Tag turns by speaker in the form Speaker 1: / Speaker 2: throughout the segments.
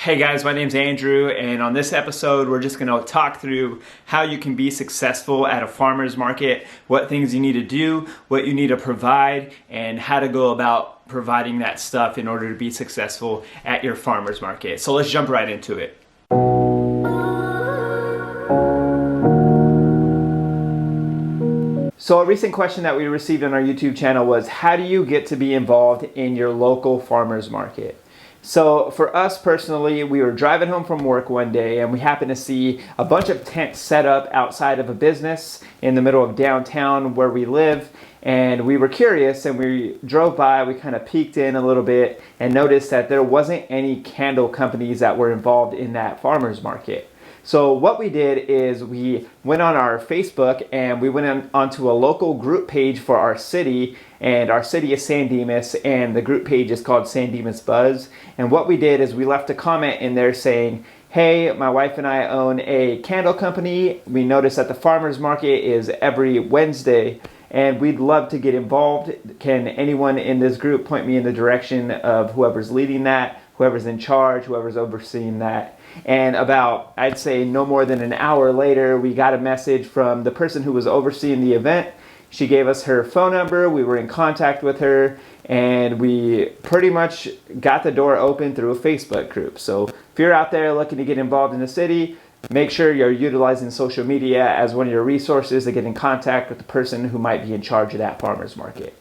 Speaker 1: Hey guys, my name's Andrew, and on this episode we're just going to talk through how you can be successful at a farmer's market, what things you need to do, what you need to provide, and how to go about providing that stuff in order to be successful at your farmer's market. So let's jump right into it. So a recent question that we received on our YouTube channel was, how do you get to be involved in your local farmer's market? So for us personally, we were driving home from work one day and we happened to see a bunch of tents set up outside of a business in the middle of downtown where we live. And we were curious and we drove by, we kind of peeked in a little bit and noticed that there wasn't any candle companies that were involved in that farmer's market. So what we did is we went on our Facebook and we went onto a local group page for our city, and our city is San Dimas and the group page is called San Dimas Buzz. And what we did is we left a comment in there saying, hey, my wife and I own a candle company. We noticed that the farmer's market is every Wednesday and we'd love to get involved. Can anyone in this group point me in the direction of whoever's leading that, whoever's in charge, whoever's overseeing that? And about, I'd say no more than an hour later, we got a message from the person who was overseeing the event. She gave us her phone number, we were in contact with her, and we pretty much got the door open through a Facebook group. So if you're out there looking to get involved in the city, make sure you're utilizing social media as one of your resources to get in contact with the person who might be in charge of that farmer's market.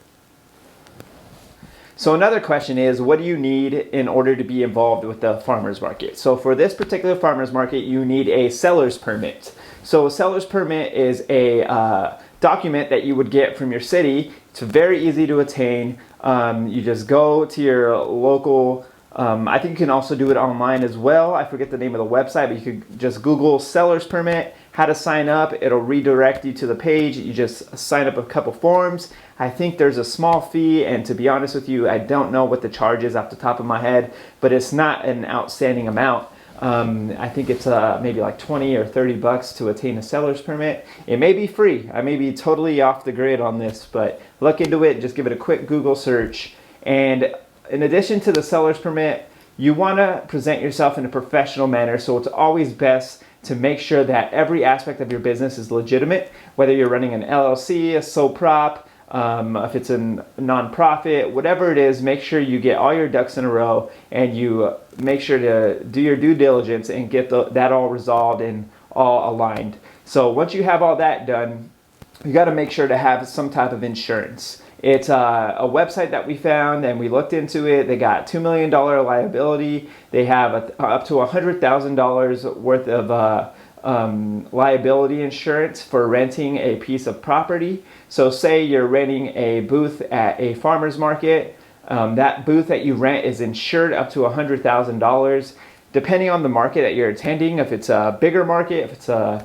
Speaker 1: So another question is, what do you need in order to be involved with the farmer's market? So for this particular farmer's market, you need a seller's permit. So a seller's permit is a document that you would get from your city. It's very easy to attain. You just go to your local, I think you can also do it online as well. I forget the name of the website, but you could just Google seller's permit, how to sign up. It'll redirect you to the page. You just sign up a couple forms. I think there's a small fee, and to be honest with you, I don't know what the charge is off the top of my head, but it's not an outstanding amount. I think it's maybe like 20 or 30 bucks to attain a seller's permit. It may be free. I may be totally off the grid on this, but look into it. Just give it a quick Google search. And in addition to the seller's permit, you want to present yourself in a professional manner. So it's always best to make sure that every aspect of your business is legitimate, whether you're running an LLC, a sole prop, if it's a nonprofit, whatever it is, make sure you get all your ducks in a row and you make sure to do your due diligence and get that all resolved and all aligned. So once you have all that done, you got to make sure to have some type of insurance. It's a website that we found and we looked into it. They got $2 million liability. They have up to $100,000 worth of liability insurance for renting a piece of property. So say you're renting a booth at a farmer's market. That booth that you rent is insured up to $100,000. Depending on the market that you're attending, if it's a bigger market, if it's a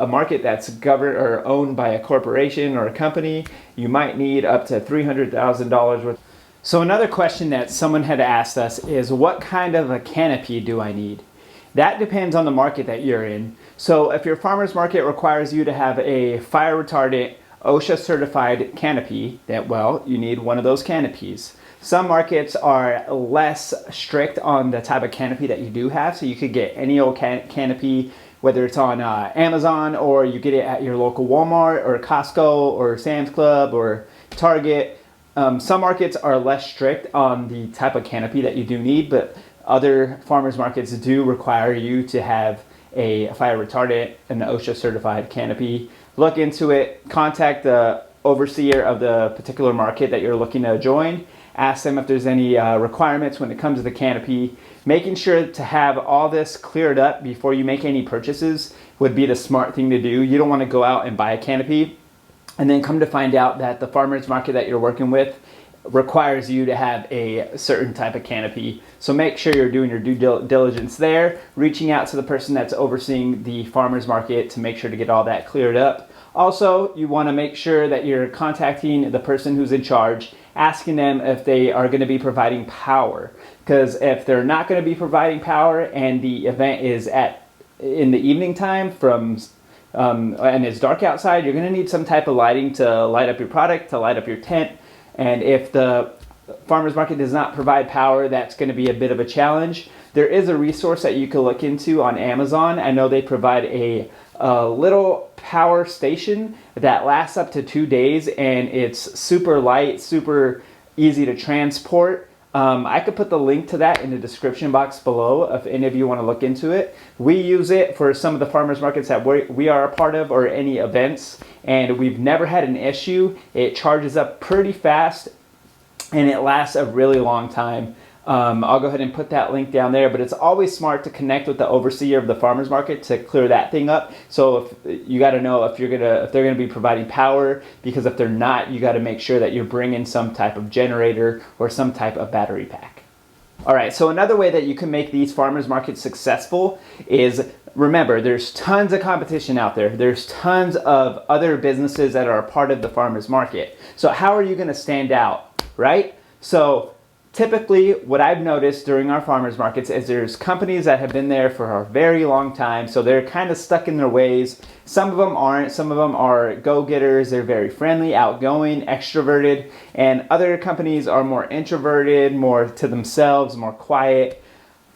Speaker 1: market that's governed or owned by a corporation or a company, you might need up to $300,000 worth. So another question that someone had asked us is, what kind of a canopy do I need? That depends on the market that you're in. So if your farmer's market requires you to have a fire retardant OSHA certified canopy, well, you need one of those canopies. Some markets are less strict on the type of canopy that you do have, so you could get any old canopy, whether it's on Amazon or you get it at your local Walmart or Costco or Sam's Club or Target. Some markets are less strict on the type of canopy that you do need, but other farmers markets do require you to have a fire retardant and an OSHA certified canopy. Look into it, contact the overseer of the particular market that you're looking to join. Ask them if there's any requirements when it comes to the canopy. Making sure to have all this cleared up before you make any purchases would be the smart thing to do. You don't want to go out and buy a canopy and then come to find out that the farmer's market that you're working with requires you to have a certain type of canopy. So make sure you're doing your due diligence there, reaching out to the person that's overseeing the farmer's market to make sure to get all that cleared up. Also, you want to make sure that you're contacting the person who's in charge, asking them if they are going to be providing power. Because if they're not going to be providing power and the event is in the evening time and it's dark outside, you're going to need some type of lighting to light up your product, to light up your tent. And if the farmer's market does not provide power, that's going to be a bit of a challenge. there is a resource that you can look into on Amazon. I know they provide a little power station that lasts up to 2 days, and it's super light, super easy to transport. I could put the link to that in the description box below if any of you want to look into it. We use it for some of the farmers markets that we are a part of, or any events, and we've never had an issue. It charges up pretty fast and it lasts a really long time. I'll go ahead and put that link down there, but it's always smart to connect with the overseer of the farmers market to clear that thing up. So if you got to know if they're gonna be providing power, because if they're not, you got to make sure that you're bringing some type of generator or some type of battery pack. All right, so another way that you can make these farmers markets successful is, remember, there's tons of competition out there. There's tons of other businesses that are a part of the farmers market. So how are you going to stand out, right? So typically, what I've noticed during our farmers markets is there's companies that have been there for a very long time, so they're kind of stuck in their ways. Some of them aren't. Some of them are go-getters. They're very friendly, outgoing, extroverted, and other companies are more introverted, more to themselves, more quiet.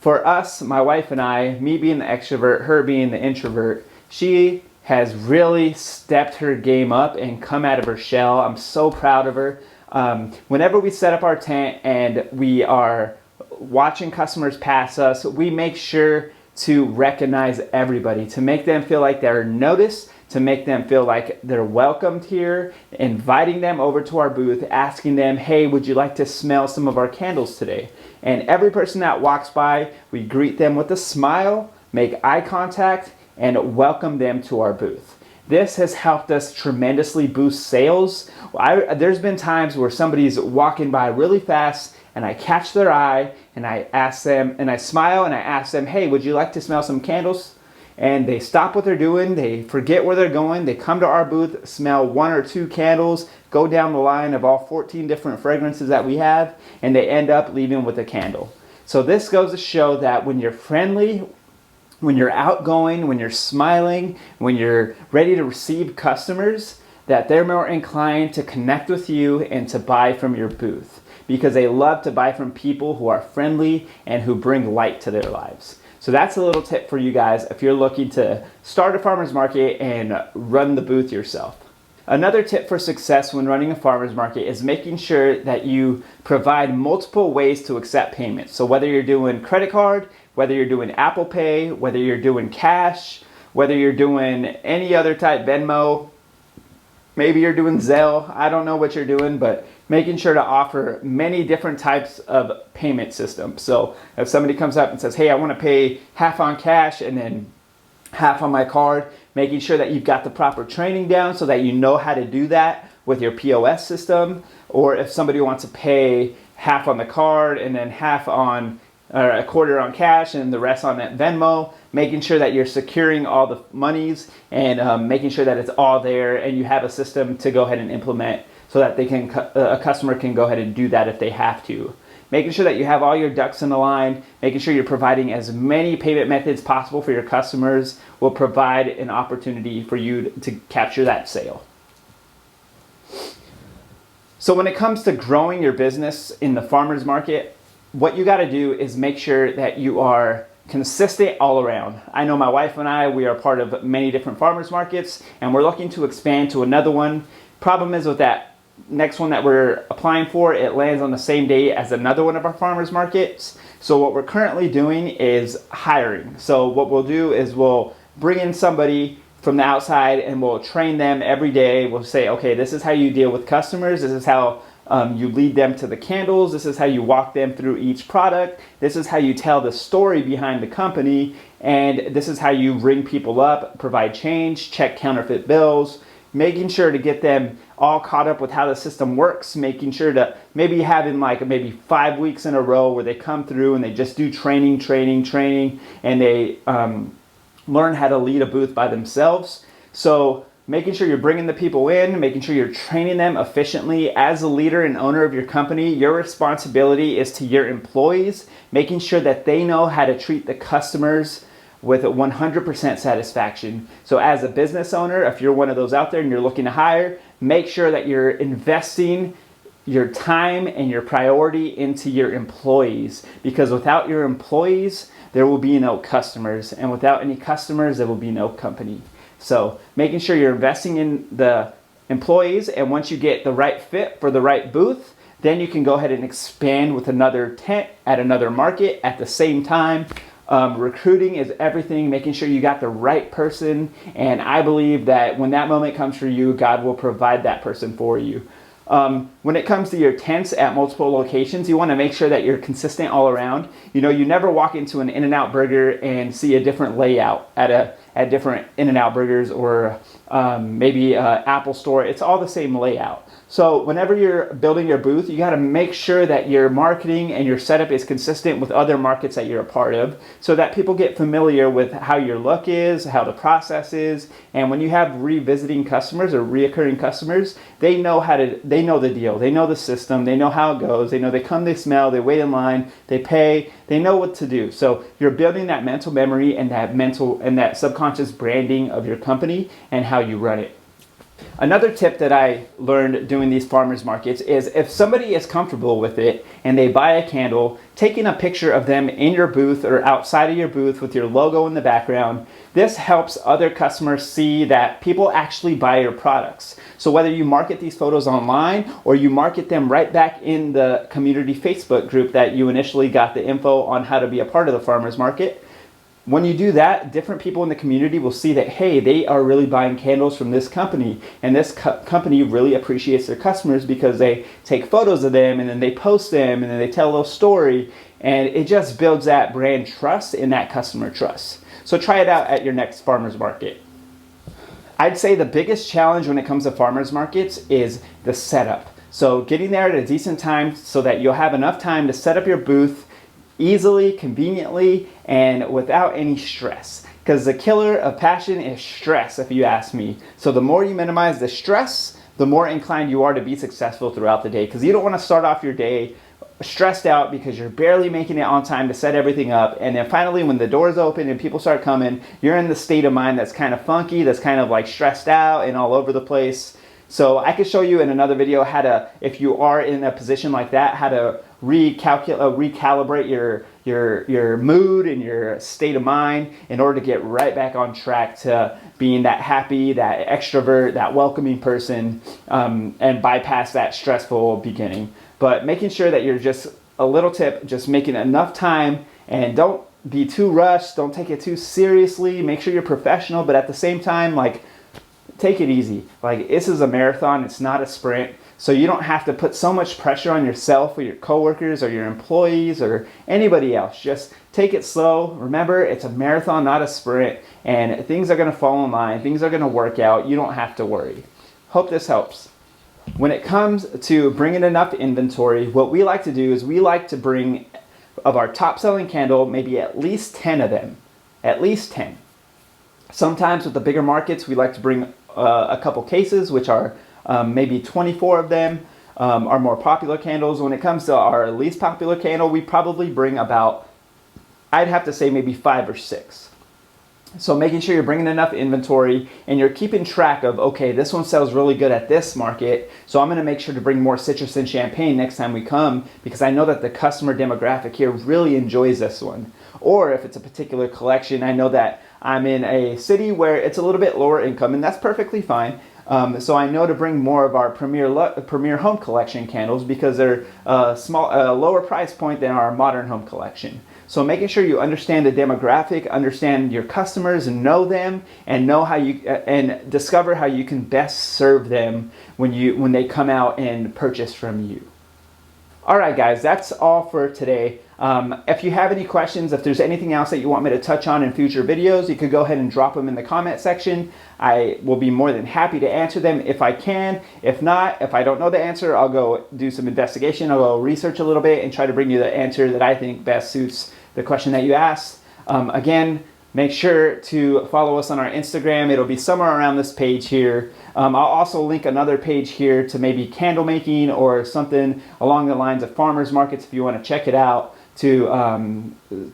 Speaker 1: For us, my wife and I, me being the extrovert, her being the introvert, she has really stepped her game up and come out of her shell. I'm so proud of her. Whenever we set up our tent and we are watching customers pass us, we make sure to recognize everybody, to make them feel like they're noticed, to make them feel like they're welcomed here, inviting them over to our booth, asking them, hey, would you like to smell some of our candles today? And every person that walks by, we greet them with a smile, make eye contact, and welcome them to our booth. This has helped us tremendously boost sales. There's been times where somebody's walking by really fast and I catch their eye and I ask them, and I smile and I ask them, hey, would you like to smell some candles? And they stop what they're doing, they forget where they're going, they come to our booth, smell 1 or 2 candles, go down the line of all 14 different fragrances that we have, and they end up leaving with a candle. So this goes to show that when you're friendly, when you're outgoing, when you're smiling, when you're ready to receive customers, that they're more inclined to connect with you and to buy from your booth, because they love to buy from people who are friendly and who bring light to their lives. So that's a little tip for you guys if you're looking to start a farmer's market and run the booth yourself. Another tip for success when running a farmer's market is making sure that you provide multiple ways to accept payments. So whether you're doing credit card, whether you're doing Apple Pay, whether you're doing cash, whether you're doing any other type, Venmo, maybe you're doing Zelle, I don't know what you're doing, but making sure to offer many different types of payment systems. So if somebody comes up and says, hey, I want to pay half on cash and then half on my card, making sure that you've got the proper training down so that you know how to do that with your POS system. Or if somebody wants to pay half on the card and then half on, or a quarter on cash and the rest on that Venmo, making sure that you're securing all the monies and making sure that it's all there and you have a system to go ahead and implement so that they can, a customer can go ahead and do that if they have to. Making sure that you have all your ducks in a line, making sure you're providing as many payment methods possible for your customers will provide an opportunity for you to capture that sale. So when it comes to growing your business in the farmer's market, what you got to do is make sure that you are consistent all around. I know my wife and I, we are part of many different farmers markets and we're looking to expand to another one. Problem is with that next one that we're applying for, it lands on the same day as another one of our farmers markets. So what we're currently doing is hiring. So what we'll do is we'll bring in somebody from the outside and we'll train them every day. We'll say, okay, this is how you deal with customers. This is how you lead them to the candles. This is how you walk them through each product. This is how you tell the story behind the company. And this is how you ring people up, provide change, check counterfeit bills, making sure to get them all caught up with how the system works, making sure to maybe having like maybe 5 weeks in a row where they come through and they just do training, and they learn how to lead a booth by themselves. So making sure you're bringing the people in, making sure you're training them efficiently. As a leader and owner of your company, your responsibility is to your employees, making sure that they know how to treat the customers with 100% satisfaction. So as a business owner, if you're one of those out there and you're looking to hire, make sure that you're investing your time and your priority into your employees, because without your employees, there will be no customers, and without any customers, there will be no company. So making sure you're investing in the employees, and once you get the right fit for the right booth, then you can go ahead and expand with another tent at another market at the same time. Recruiting is everything, making sure you got the right person, and I believe that when that moment comes for you, God will provide that person for you. When it comes to your tents at multiple locations, you want to make sure that you're consistent all around. You know, you never walk into an In-N-Out Burger and see a different layout at different In-N-Out Burgers, or maybe Apple Store. It's all the same layout. So whenever you're building your booth, you got to make sure that your marketing and your setup is consistent with other markets that you're a part of, so that people get familiar with how your look is, how the process is. And when you have revisiting customers or reoccurring customers, they know the deal, they know the system, they know how it goes, they know they come, they smell, they wait in line, they pay, they know what to do. So you're building that mental memory and that subconscious branding of your company and how you run it. Another tip that I learned doing these farmers markets is, if somebody is comfortable with it and they buy a candle, taking a picture of them in your booth or outside of your booth with your logo in the background, this helps other customers see that people actually buy your products. So whether you market these photos online or you market them right back in the community Facebook group that you initially got the info on how to be a part of the farmers market, when you do that, different people in the community will see that, hey, they are really buying candles from this company, and this company really appreciates their customers because they take photos of them and then they post them and then they tell a little story, and it just builds that brand trust and that customer trust. So try it out at your next farmers market. I'd say the biggest challenge when it comes to farmers markets is the setup. So getting there at a decent time so that you'll have enough time to set up your booth easily, conveniently, and without any stress. Because the killer of passion is stress, if you ask me. So the more you minimize the stress, the more inclined you are to be successful throughout the day. Because you don't want to start off your day stressed out because you're barely making it on time to set everything up, and then finally when the doors open and people start coming, you're in the state of mind that's kind of funky, that's kind of like stressed out and all over the place. So I could show you in another video how to, if you are in a position like that, how to recalibrate your mood and your state of mind in order to get right back on track to being that happy, that extrovert, that welcoming person, and bypass that stressful beginning. But making sure that you're just, a little tip, just making enough time, and don't be too rushed, don't take it too seriously, make sure you're professional, but at the same time, like, take it easy. Like, this is a marathon, it's not a sprint. So you don't have to put so much pressure on yourself or your coworkers or your employees or anybody else. Just take it slow. Remember, it's a marathon, not a sprint, and things are going to fall in line. Things are going to work out. You don't have to worry. Hope this helps. When it comes to bringing enough inventory, what we like to do is we like to bring, of our top selling candle, maybe at least 10 of them. At least 10. Sometimes with the bigger markets, we like to bring a couple cases, which are maybe 24 of them, are more popular candles. When it comes to our least popular candle, we probably bring about, I'd have to say maybe 5 or 6. So making sure you're bringing enough inventory and you're keeping track of, okay, this one sells really good at this market, so I'm going to make sure to bring more citrus and champagne next time we come because I know that the customer demographic here really enjoys this one. Or if it's a particular collection, I know that I'm in a city where it's a little bit lower income, and that's perfectly fine. So I know to bring more of our Premier Home Collection candles because they're a lower price point than our Modern Home Collection. So making sure you understand the demographic, understand your customers, and know them, and know how you and discover how you can best serve them when they come out and purchase from you. All right, guys, that's all for today. If you have any questions, if there's anything else that you want me to touch on in future videos, you could go ahead and drop them in the comment section. I will be more than happy to answer them if I can. If not, if I don't know the answer, I'll go do some investigation. I'll go research a little bit and try to bring you the answer that I think best suits the question that you asked. Again, make sure to follow us on our Instagram. It'll be somewhere around this page here. I'll also link another page here to maybe candle making or something along the lines of farmers markets if you want to check it out, to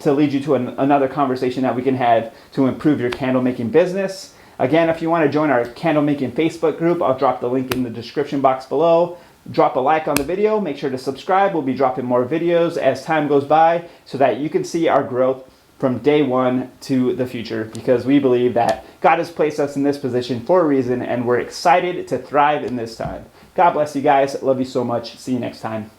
Speaker 1: lead you to another conversation that we can have to improve your candle making business. Again, if you want to join our candle making Facebook group, I'll drop the link in the description box below. drop a like on the video. Make sure to subscribe. We'll be dropping more videos as time goes by so that you can see our growth from day one to the future, because we believe that God has placed us in this position for a reason, and we're excited to thrive in this time. God bless you guys. Love you so much. See you next time.